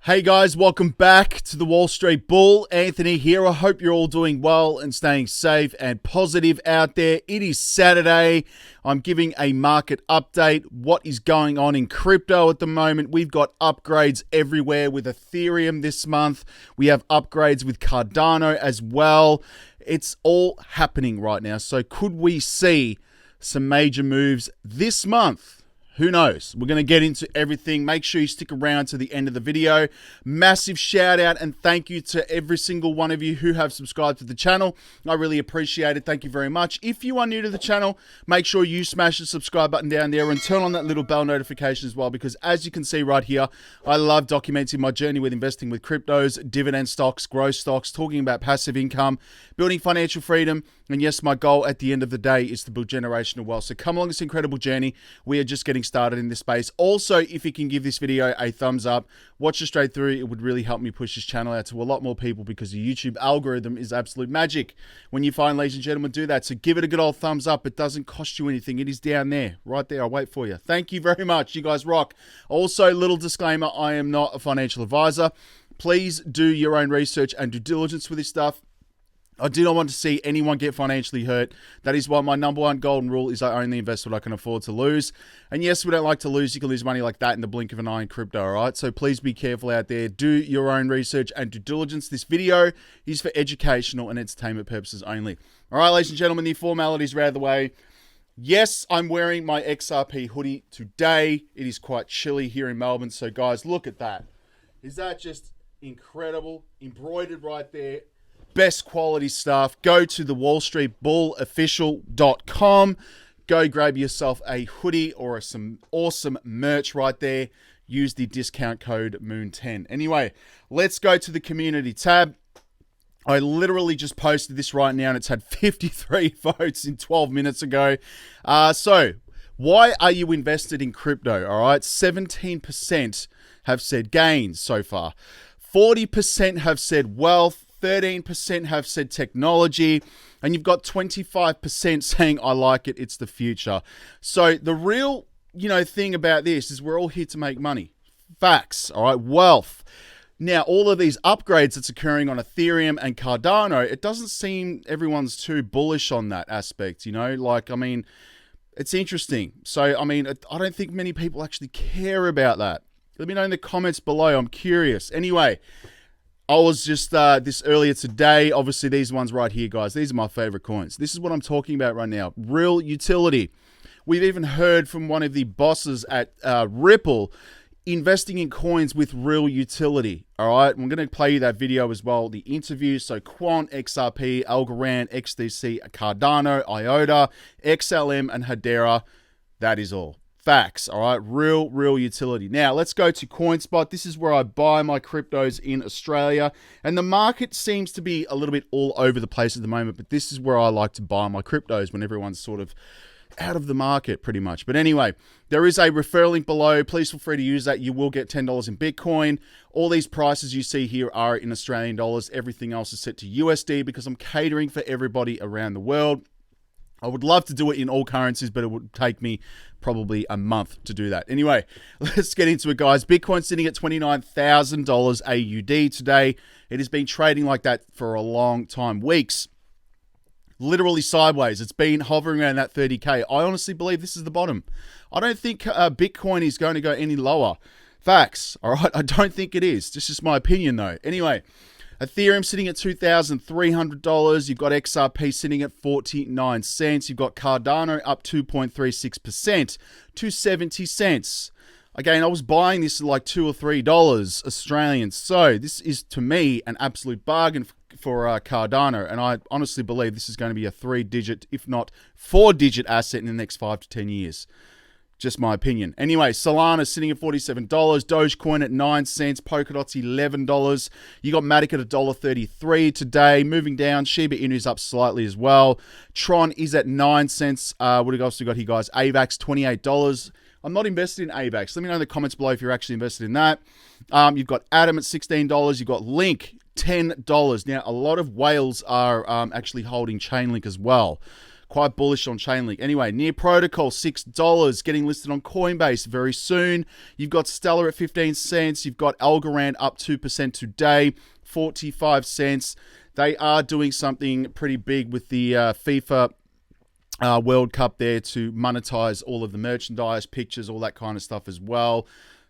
Hey guys, welcome back to the Wall Street Bull. Anthony here. I hope you're all doing well and staying safe and positive out there. It is Saturday. I'm giving a market update. What is going on in crypto at the moment? We've got upgrades everywhere with Ethereum this month. We have upgrades with Cardano as well. It's all happening right now. So could we see some major moves this month? Who knows? We're going to get into everything. Make sure you stick around to the end of the video. Massive shout out and thank you to every single one of you who have subscribed to the channel. I really appreciate it. Thank you very much. If you are new to the channel, make sure you smash the subscribe button down there and turn on that little bell notification as well, because as you can see right here, I love documenting my journey with investing with cryptos, dividend stocks, growth stocks, talking about passive income, building financial freedom. And yes, my goal at the end of the day is to build generational wealth. So come along this incredible journey. We are just getting started in this space. Also, if you can give this video a thumbs up, watch it straight through, it would really help me push this channel out to a lot more people, because the YouTube algorithm is absolute magic when you find, ladies and gentlemen, do that. So give it a good old thumbs up. It doesn't cost you anything. It is down there, right there. I'll wait for you. Thank you very much. You guys rock. Also, little disclaimer, I am not a financial advisor. Please do your own research and due diligence with this stuff. I do not want to see anyone get financially hurt. That is why my number one golden rule is I only invest what I can afford to lose. And yes, we don't like to lose. You can lose money like that in the blink of an eye in crypto, all right? So please be careful out there. Do your own research and due diligence. This video is for educational and entertainment purposes only. All right, ladies and gentlemen, the formalities are out of the way. Yes, I'm wearing my XRP hoodie today. It is quite chilly here in Melbourne. So guys, look at that. Is that just incredible? Embroidered right there. Best quality stuff. Go to the wallstreetbullofficial.com. Go grab yourself a hoodie or some awesome merch right there. Use the discount code MOON10. Anyway, let's go to the community tab. I literally just posted this right now and it's had 53 votes in 12 minutes ago. So why are you invested in crypto? All right, 17% have said gains so far. 40% have said wealth. 13% have said technology, and you've got 25% saying I like it, it's the future. So the real, thing about this is we're all here to make money. Facts, all right, wealth. Now, all of these upgrades that's occurring on Ethereum and Cardano, it doesn't seem everyone's too bullish on that aspect, it's interesting. So, I don't think many people actually care about that. Let me know in the comments below, I'm curious. Anyway, I was just this earlier today. Obviously, these ones right here, guys. These are my favorite coins. This is what I'm talking about right now. Real utility. We've even heard from one of the bosses at Ripple investing in coins with real utility. All right. I'm going to play you that video as well. The interview. So Quant, XRP, Algo, XDC, Cardano, Iota, XLM, and Hbar. That is all. Facts, all right? Real utility. Now, let's go to CoinSpot. This is where I buy my cryptos in Australia. And the market seems to be a little bit all over the place at the moment, but this is where I like to buy my cryptos when everyone's sort of out of the market pretty much. But anyway, there is a referral link below. Please feel free to use that. You will get $10 in Bitcoin. All these prices you see here are in Australian dollars. Everything else is set to USD because I'm catering for everybody around the world. I would love to do it in all currencies, but it would take me probably a month to do that. Anyway, let's get into it, guys. Bitcoin sitting at $29,000 AUD today. It has been trading like that for a long time, weeks. Literally sideways. It's been hovering around that 30K. I honestly believe this is the bottom. I don't think Bitcoin is going to go any lower. Facts, all right? I don't think it is. This is my opinion, though. Anyway, Ethereum sitting at $2,300. You've got XRP sitting at 49 cents. You've got Cardano up 2.36% to 70 cents. Again, I was buying this at like $2 or $3 Australian. So this is, to me, an absolute bargain for Cardano. And I honestly believe this is going to be a 3-digit, if not 4-digit asset in the next 5 to 10 years. Just my opinion. Anyway, Solana sitting at $47. Dogecoin at 9 cents. Polkadot's $11. You got Matic at $1.33 today. Moving down. Shiba Inu is up slightly as well. Tron is at 9 cents. What have we also got here, guys? AVAX, $28. I'm not invested in AVAX. Let me know in the comments below if you're actually invested in that. You've got Atom at $16. You've got Link, $10. Now, a lot of whales are actually holding Chainlink as well. quite bullish on Chainlink. Anyway, Near Protocol, $6, getting listed on Coinbase very soon. You've got Stellar at 15 cents. You've got Algorand up 2% today, 45 cents. They are doing something pretty big with the FIFA World Cup there to monetize all of the merchandise, pictures, all that kind of stuff as well.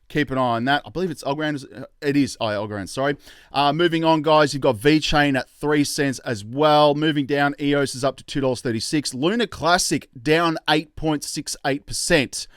Keep an eye on that. I believe it's Algorand. It is Algorand, sorry. Moving on, guys, you've got VeChain at 3 cents as well. Moving down, EOS is up to $2.36. Lunar Classic down 8.68%.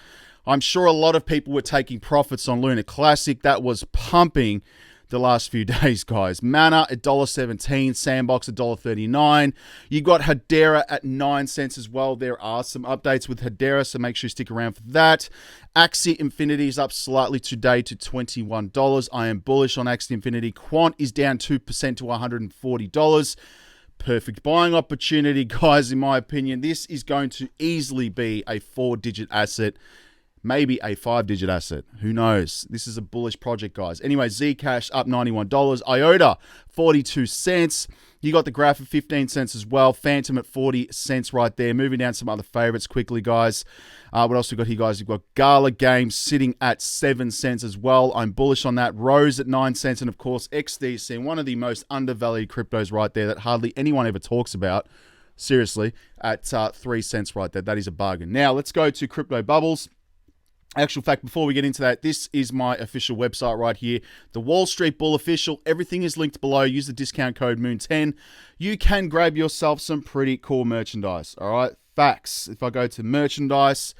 I'm sure a lot of people were taking profits on Lunar Classic. That was pumping the last few days, guys. Mana at $1.17, Sandbox at $1.39. You got Hedera at 9 cents as well. There are some updates with Hedera, so make sure you stick around for that. Axie Infinity is up slightly today to $21. I am bullish on Axie Infinity. Quant is down 2% to $140. Perfect buying opportunity, guys, in my opinion. This is going to easily be a 4-digit asset. Maybe a 5-digit asset. Who knows? This is a bullish project, guys. Anyway, Zcash up $91. Iota, 42 cents. You got the Graph at 15 cents as well. Phantom at 40 cents right there. Moving down some other favorites quickly, guys. What else we got here, guys? You've got Gala Games sitting at 7 cents as well. I'm bullish on that. Rose at 9 cents. And, of course, XDC, one of the most undervalued cryptos right there that hardly anyone ever talks about. Seriously, at 3 cents right there. That is a bargain. Now, let's go to Crypto Bubbles. Actual fact, before we get into that, this is my official website right here, the Wall Street Bull Official. Everything is linked below. Use the discount code MOON10. You can grab yourself some pretty cool merchandise, all right? Facts. If I go to merchandise,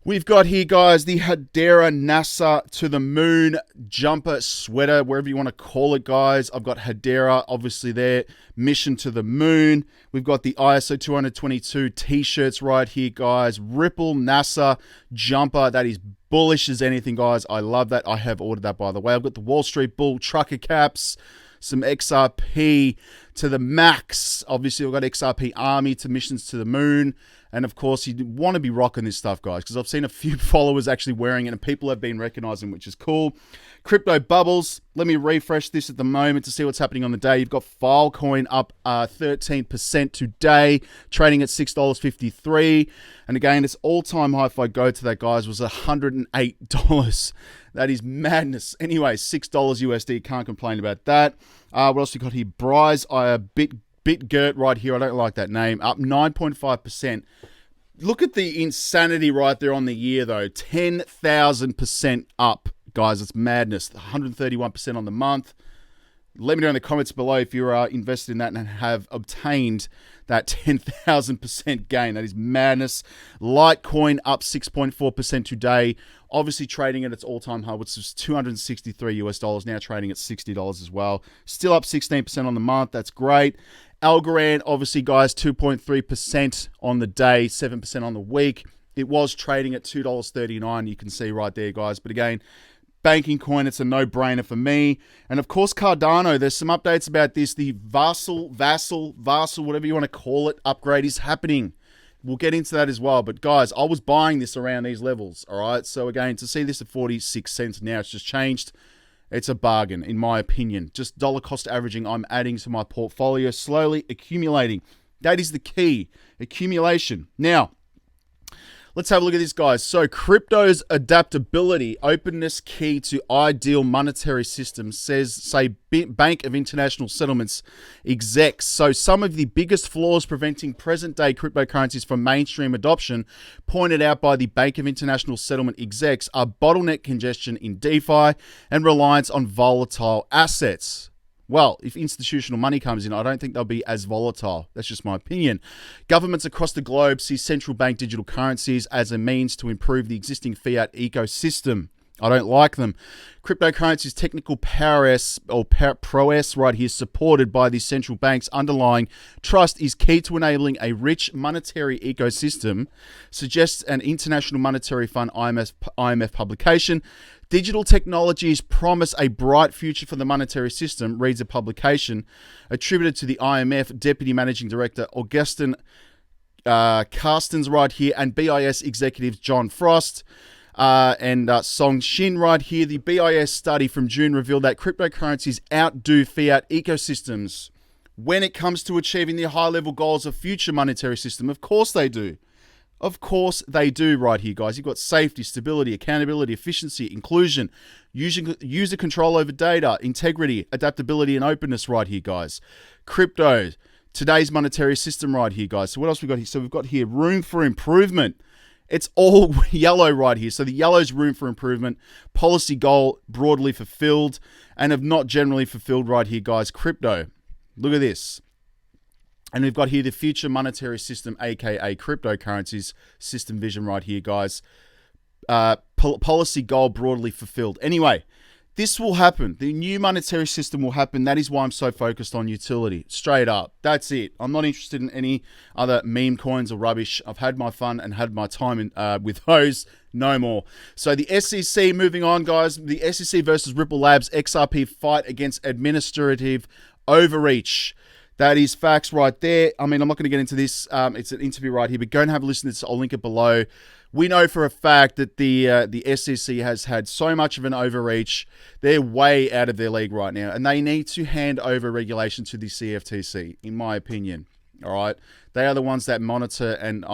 we've got here, guys, the Hedera NASA to the Moon jumper, sweater, wherever you want to call it, guys. I've got Hedera, obviously there, Mission to the Moon. We've got the ISO 222 t-shirts right here, guys. Ripple NASA jumper. That is bullish as anything, guys. I love that. I have ordered that, by the way. I've got the Wall Street Bull trucker caps, some XRP to the max. Obviously, I've got XRP Army to Missions to the Moon. And, of course, you want to be rocking this stuff, guys, because I've seen a few followers actually wearing it, and people have been recognizing, which is cool. Crypto Bubbles. Let me refresh this at the moment to see what's happening on the day. You've got Filecoin up 13% today, trading at $6.53. And, again, its all-time high, if I go to that, guys, was $108. That is madness. Anyway, $6 USD. Can't complain about that. What else we got here? Bryce, BitGert right here. I don't like that name. Up 9.5%. Look at the insanity right there on the year, though. 10,000% up, guys. It's madness. 131% on the month. Let me know in the comments below if you're invested in that and have obtained that 10,000% gain. That is madness. Litecoin up 6.4% today. Obviously trading at its all-time high, which was $263 US, now trading at $60 as well. Still up 16% on the month. That's great. Algorand, obviously, guys, 2.3% on the day, 7% on the week. It was trading at $2.39. You can see right there, guys. But again, banking coin, it's a no-brainer for me. And of course, Cardano, there's some updates about this. The Vassal, whatever you want to call it, upgrade is happening. We'll get into that as well. But guys, I was buying this around these levels, all right? So again, to see this at 46 cents now, it's just changed. It's a bargain, in my opinion. Just dollar cost averaging, I'm adding to my portfolio, slowly accumulating. That is the key, accumulation. Now, let's have a look at this, guys. So, crypto's adaptability, openness key to ideal monetary systems, say Bank of International Settlements execs. So, some of the biggest flaws preventing present-day cryptocurrencies from mainstream adoption, pointed out by the Bank of International Settlement execs, are bottleneck congestion in DeFi and reliance on volatile assets. Well, if institutional money comes in, I don't think they'll be as volatile. That's just my opinion. Governments across the globe see central bank digital currencies as a means to improve the existing fiat ecosystem. I don't like them. Cryptocurrency's technical prowess right here, supported by the central bank's underlying trust, is key to enabling a rich monetary ecosystem, suggests an International Monetary Fund IMF publication. Digital technologies promise a bright future for the monetary system, reads a publication attributed to the IMF Deputy Managing Director Augustin Carstens right here, and BIS executives John Frost and Song Shin right here. The BIS study from June revealed that cryptocurrencies outdo fiat ecosystems when it comes to achieving the high-level goals of future monetary system? Of course they do. Of course they do right here, guys. You've got safety, stability, accountability, efficiency, inclusion, user control over data, integrity, adaptability, and openness right here, guys. Crypto, today's monetary system right here, guys. So what else we got here? So we've got here room for improvement. It's all yellow right here. So the yellow's room for improvement, policy goal broadly fulfilled, and have not generally fulfilled right here, guys. Crypto, look at this. And we've got here the future monetary system, aka cryptocurrencies system vision right here, guys. Policy goal broadly fulfilled. Anyway, this will happen. The new monetary system will happen. That is why I'm so focused on utility. Straight up. That's it. I'm not interested in any other meme coins or rubbish. I've had my fun and had my time with those. No more. So the SEC, moving on, guys. The SEC versus Ripple Labs XRP fight against administrative overreach. That is facts right there. I mean, I'm not going to get into this. It's an interview right here, but go and have a listen to this. I'll link it below. We know for a fact that the SEC has had so much of an overreach. They're way out of their league right now, and they need to hand over regulation to the CFTC, in my opinion. All right, they are the ones that monitor and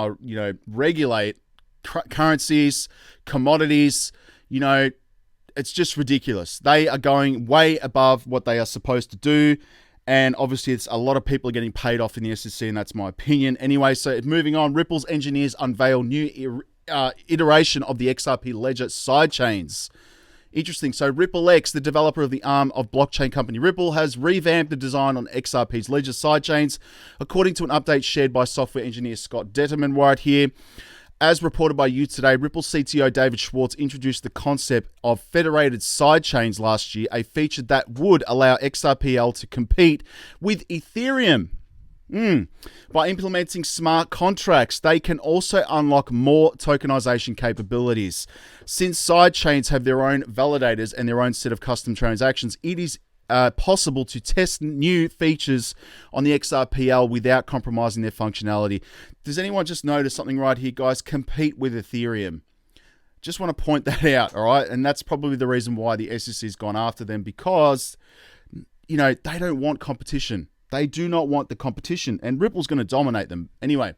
regulate currencies, commodities. It's just ridiculous. They are going way above what they are supposed to do. And obviously, it's a lot of people are getting paid off in the SEC, and that's my opinion. Anyway, so moving on, Ripple's engineers unveil new iteration of the XRP ledger sidechains. Interesting. So Ripple X, the developer of the arm of blockchain company Ripple, has revamped the design on XRP's ledger sidechains, according to an update shared by software engineer Scott Detterman right here. As reported by You Today, Ripple CTO David Schwartz introduced the concept of federated sidechains last year, a feature that would allow XRPL to compete with Ethereum. By implementing smart contracts, they can also unlock more tokenization capabilities. Since sidechains have their own validators and their own set of custom transactions, it is possible to test new features on the XRPL without compromising their functionality. Does anyone just notice something right here, guys? Compete with Ethereum. Just want to point that out, all right? And that's probably the reason why the SEC has gone after them, because, they don't want competition. They do not want the competition, and Ripple's going to dominate them. Anyway,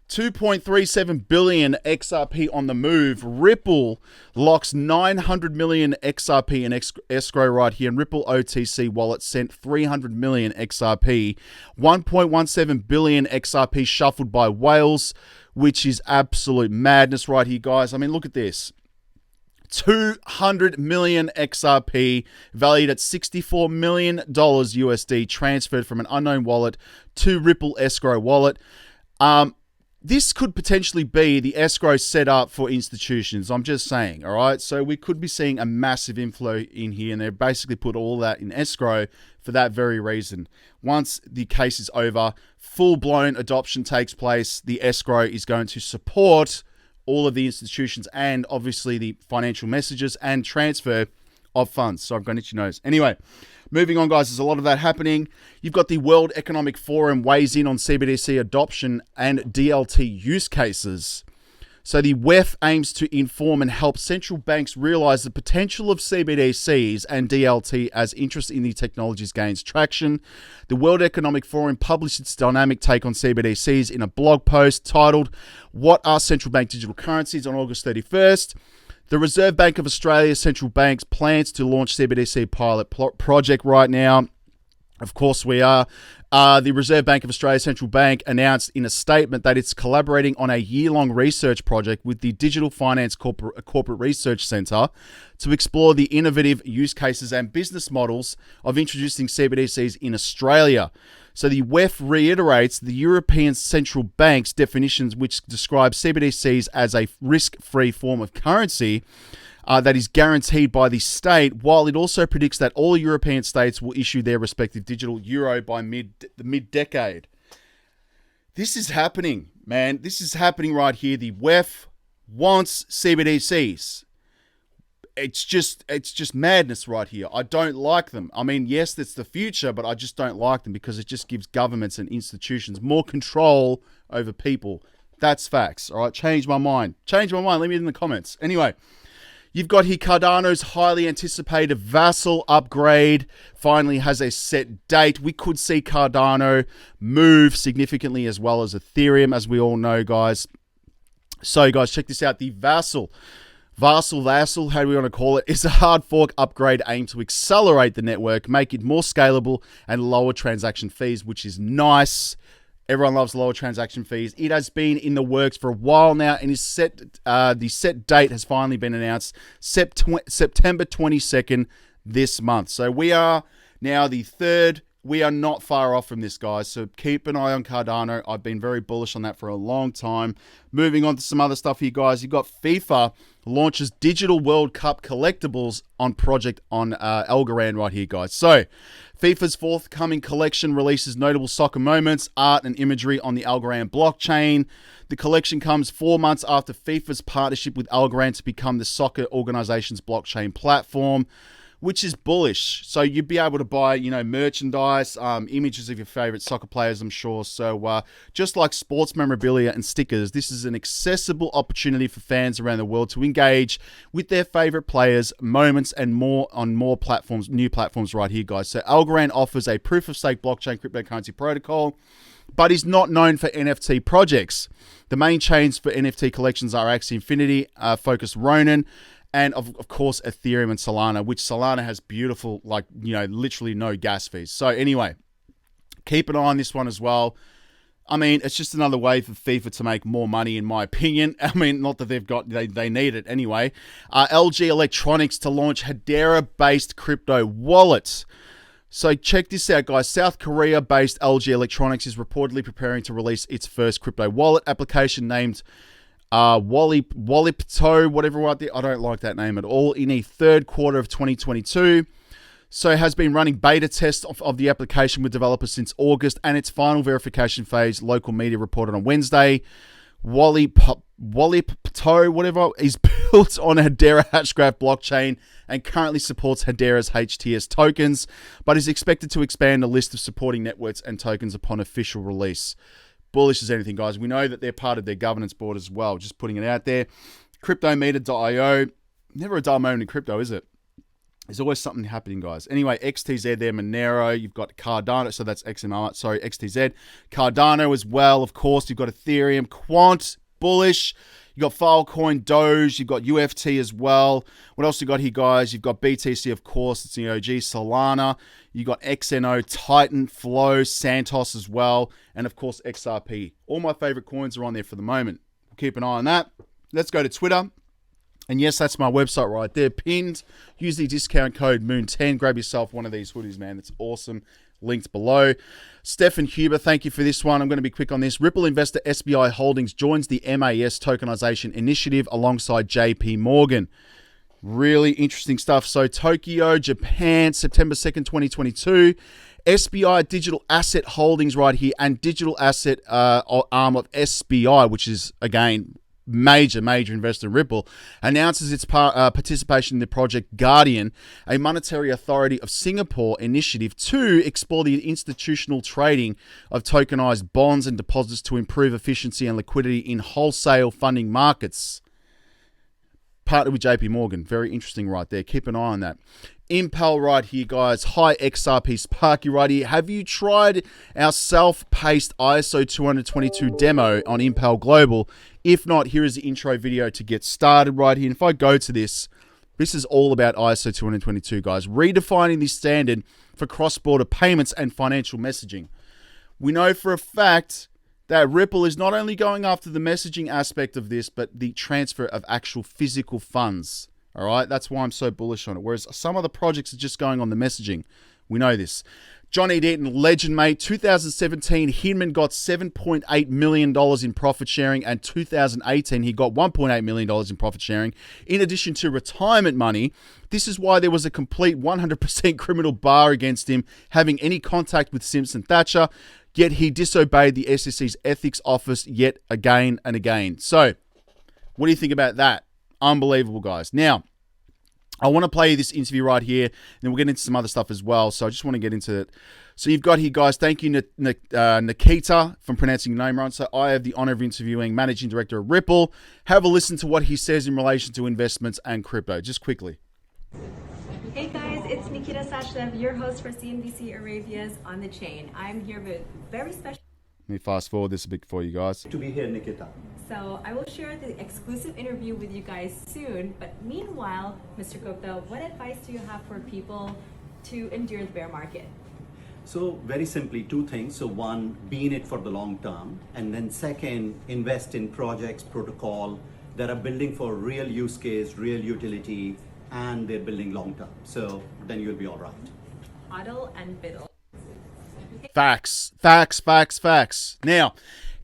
2.37 billion XRP on the move. Ripple locks 900 million XRP in escrow right here. And Ripple OTC wallet sent 300 million XRP. 1.17 billion XRP shuffled by whales, which is absolute madness right here, guys. I mean, look at this. 200 million XRP valued at $64 million USD transferred from an unknown wallet to Ripple escrow wallet. This could potentially be the escrow set up for institutions. I'm just saying, all right? So we could be seeing a massive inflow in here, and they basically put all that in escrow for that very reason. Once the case is over, full-blown adoption takes place, the escrow is going to support all of the institutions and obviously the financial messages and transfer of funds. So I'm going to let you know. Anyway, moving on, guys, there's a lot of that happening. You've got the World Economic Forum weighs in on CBDC adoption and DLT use cases. So the WEF aims to inform and help central banks realize the potential of CBDCs and DLT as interest in the technologies gains traction. The World Economic Forum published its dynamic take on CBDCs in a blog post titled, "What are central bank digital currencies?" on August 31st. The Reserve Bank of Australia Central Bank plans to launch CBDC pilot project right now. Of course we are. The Reserve Bank of Australia Central Bank announced in a statement that it's collaborating on a year-long research project with the Digital Finance Corporate Research Centre to explore the innovative use cases and business models of introducing CBDCs in Australia. So the WEF reiterates the European Central Bank's definitions, which describe CBDCs as a risk-free form of currency that is guaranteed by the state, while it also predicts that all European states will issue their respective digital euro by the mid-decade. This is happening, man. This is happening right here. The WEF wants CBDCs. It's just madness right here. I don't like them. I mean, yes, that's the future, but I just don't like them because it just gives governments and institutions more control over people. That's facts. All right, change my mind. Leave me in the comments. Anyway, You've got here Cardano's highly anticipated Vassal upgrade finally has a set date. We could see Cardano move significantly as well as Ethereum, as we all know, guys. So, guys, check this out. The Vassal, how do we want to call it, is a hard fork upgrade aimed to accelerate the network, make it more scalable, and lower transaction fees, which is nice. Everyone loves lower transaction fees. It has been in the works for a while now, and is set. The set date has finally been announced, September 22nd this month. So we are now the third. We are not far off from this, guys. So keep an eye on Cardano. I've been very bullish on that for a long time. Moving on to some other stuff here, guys. You've got FIFA launches Digital World Cup collectibles on Algo right here, guys. So FIFA's forthcoming collection releases notable soccer moments, art, and imagery on the Algo blockchain. The collection comes 4 months after FIFA's partnership with Algo to become the soccer organization's blockchain platform, which is bullish. So you'd be able to buy, merchandise, images of your favorite soccer players, I'm sure. So just like sports memorabilia and stickers, this is an accessible opportunity for fans around the world to engage with their favorite players, moments, and more on more platforms, new platforms right here, guys. So Algo offers a proof-of-stake blockchain cryptocurrency protocol, but is not known for NFT projects. The main chains for NFT collections are Axie Infinity, Focus Ronin, and of course, Ethereum and Solana, which Solana has beautiful, literally no gas fees. So anyway, keep an eye on this one as well. I mean, it's just another way for FIFA to make more money, in my opinion. I mean, not that they need it anyway. LG Electronics to launch Hedera-based crypto wallets. So check this out, guys. South Korea-based LG Electronics is reportedly preparing to release its first crypto wallet application named Wallipto, whatever. I don't like that name at all, in the third quarter of 2022. So it has been running beta tests of the application with developers since August, and its final verification phase, local media reported on Wednesday. Wallipto, whatever, is built on a Hedera Hashgraph blockchain and currently supports Hedera's HTS tokens, but is expected to expand the list of supporting networks and tokens upon official release. Bullish as anything, guys. We know that they're part of their governance board as well. Just putting it out there. Cryptometer.io. Never a dull moment in crypto, is it? There's always something happening, guys. Anyway, XTZ there, Monero. You've got Cardano. So that's XMR. Sorry, XTZ. Cardano as well, of course. You've got Ethereum. Quant, bullish. You've got Filecoin, Doge. You've got UFT as well. What else you got here, guys? You've got BTC, of course. It's the OG. Solana. You've got XNO, Titan, Flow, Santos as well. And, of course, XRP. All my favorite coins are on there for the moment. Keep an eye on that. Let's go to Twitter. And yes, that's my website right there, pinned. Use the discount code MOON10. Grab yourself one of these hoodies, man. It's awesome. Linked below. Stefan Huber, thank you for this one. I'm going to be quick on this. Ripple investor SBI Holdings joins the MAS tokenization initiative alongside JP Morgan. Really interesting stuff. So Tokyo, Japan, September 2nd, 2022. SBI Digital Asset Holdings right here, and digital asset arm of SBI, which is, again, major investor in Ripple, announces its participation in the Project Guardian, a monetary authority of Singapore initiative to explore the institutional trading of tokenized bonds and deposits to improve efficiency and liquidity in wholesale funding markets. Partnered with JP Morgan. Very interesting right there. Keep an eye on that. Impel right here, guys. Hi, XRP Sparky right here. Have you tried our self-paced ISO 222 demo on Impel Global? If not, here is the intro video to get started right here. And if I go to this, this is all about ISO 222, guys. Redefining the standard for cross-border payments and financial messaging. We know for a fact that Ripple is not only going after the messaging aspect of this, but the transfer of actual physical funds. All right, that's why I'm so bullish on it. Whereas some other projects are just going on the messaging. We know this. Johnny Deaton, legend, mate. 2017, Hinman got $7.8 million in profit sharing, and 2018, he got $1.8 million in profit sharing, in addition to retirement money. This is why there was a complete 100% criminal bar against him having any contact with Simpson Thatcher, yet he disobeyed the SEC's ethics office yet again and again. So, what do you think about that? Unbelievable, guys. Now, I want to play this interview right here, and then we'll get into some other stuff as well. So I just want to get into it. So you've got here, guys, thank you, Nikita, from pronouncing your name right. So I have the honor of interviewing Managing Director of Ripple. Have a listen to what he says in relation to investments and crypto, just quickly. Hey guys, it's Nikita Sachdev, your host for CNBC Arabia's On the Chain. I'm here with very special... Let me fast forward this a bit for you guys. To be here, Nikita. So I will share the exclusive interview with you guys soon. But meanwhile, Mr. Gupta, what advice do you have for people to endure the bear market? So very simply, two things. So one, be in it for the long term. And then second, invest in projects, protocol that are building for real use case, real utility, and they're building long term. So then you'll be all right. Hodl and biddle. Facts. Now,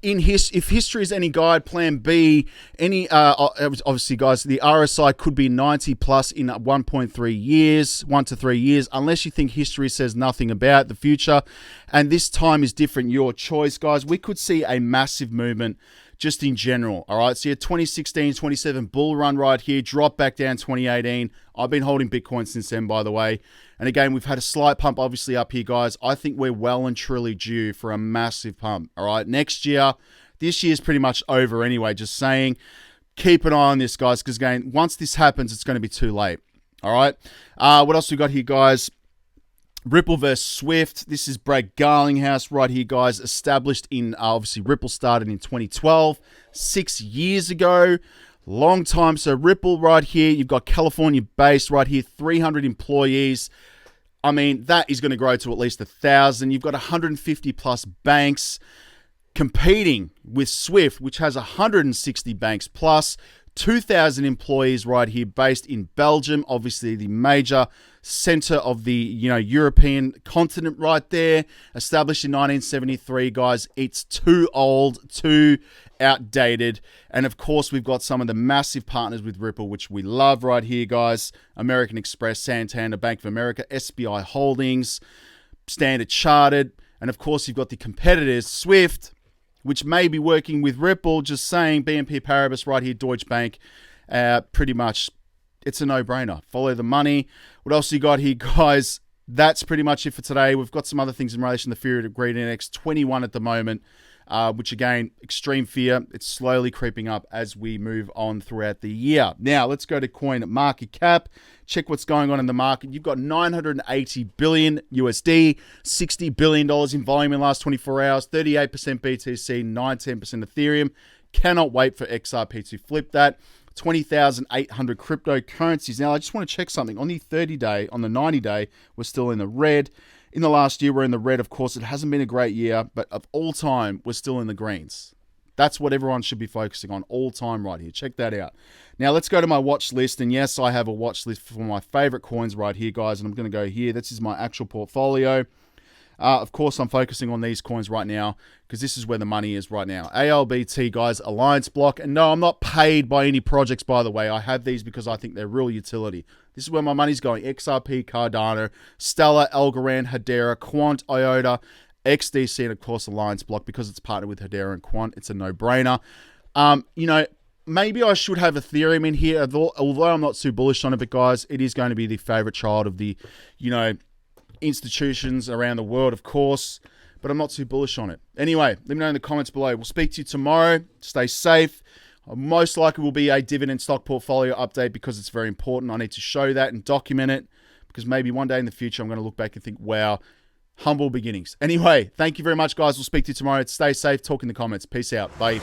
if history is any guide, Plan B, obviously, guys, the RSI could be 90 plus in 1.3 years, 1 to 3 years, unless you think history says nothing about the future. And this time is different. Your choice, guys. We could see a massive movement just in general. All right. So your 2016, 27 bull run right here, drop back down 2018. I've been holding Bitcoin since then, by the way. And again, we've had a slight pump obviously up here, guys. I think we're well and truly due for a massive pump. All right. Next year, this year's pretty much over anyway. Just saying, keep an eye on this, guys, because again, once this happens, it's going to be too late. All right. What else we got here, guys? Ripple versus Swift. This is Brad Garlinghouse right here, guys. Established in, obviously, Ripple started in 2012, 6 years ago. Long time. So Ripple right here, you've got California based right here, 300 employees. I mean, that is going to grow to at least 1,000. You've got 150 plus banks competing with Swift, which has 160 banks plus. 2,000 employees right here based in Belgium, obviously the major center of the European continent right there, established in 1973, guys. It's too old, too outdated. And of course, we've got some of the massive partners with Ripple, which we love right here, guys. American Express, Santander, Bank of America, SBI Holdings, Standard Chartered. And of course, you've got the competitors, Swift, which may be working with Ripple, just saying, BNP Paribas right here, Deutsche Bank. Pretty much, it's a no-brainer. Follow the money. What else you got here, guys? That's pretty much it for today. We've got some other things in relation to the Fear of Greed Index, 21 at the moment, which again, extreme fear. It's slowly creeping up as we move on throughout the year. Now, let's go to coin market cap. Check what's going on in the market. You've got 980 billion USD, $60 billion in volume in the last 24 hours, 38% BTC, 19% Ethereum. Cannot wait for XRP to flip that. 20,800 cryptocurrencies. Now, I just want to check something. On the 30-day, on the 90-day, we're still in the red. In the last year, we're in the red. Of course, it hasn't been a great year, but of all time, we're still in the greens. That's what everyone should be focusing on all time right here. Check that out. Now, let's go to my watch list. And yes, I have a watch list for my favorite coins right here, guys. And I'm going to go here. This is my actual portfolio. Of course, I'm focusing on these coins right now because this is where the money is right now. ALBT, guys, Alliance Block. And no, I'm not paid by any projects, by the way. I have these because I think they're real utility. This is where my money's going. XRP, Cardano, Stellar, Algorand, Hedera, Quant, Iota, XDC, and of course Alliance Block, because it's partnered with Hedera and Quant. It's a no-brainer. Maybe I should have Ethereum in here, although I'm not too bullish on it, but guys, it is going to be the favorite child of the, institutions around the world, of course, but I'm not too bullish on it. Anyway, let me know in the comments below. We'll speak to you tomorrow. Stay safe. Most likely will be a dividend stock portfolio update because it's very important. I need to show that and document it because maybe one day in the future, I'm going to look back and think, wow, humble beginnings. Anyway, thank you very much, guys. We'll speak to you tomorrow. Stay safe. Talk in the comments. Peace out. Bye.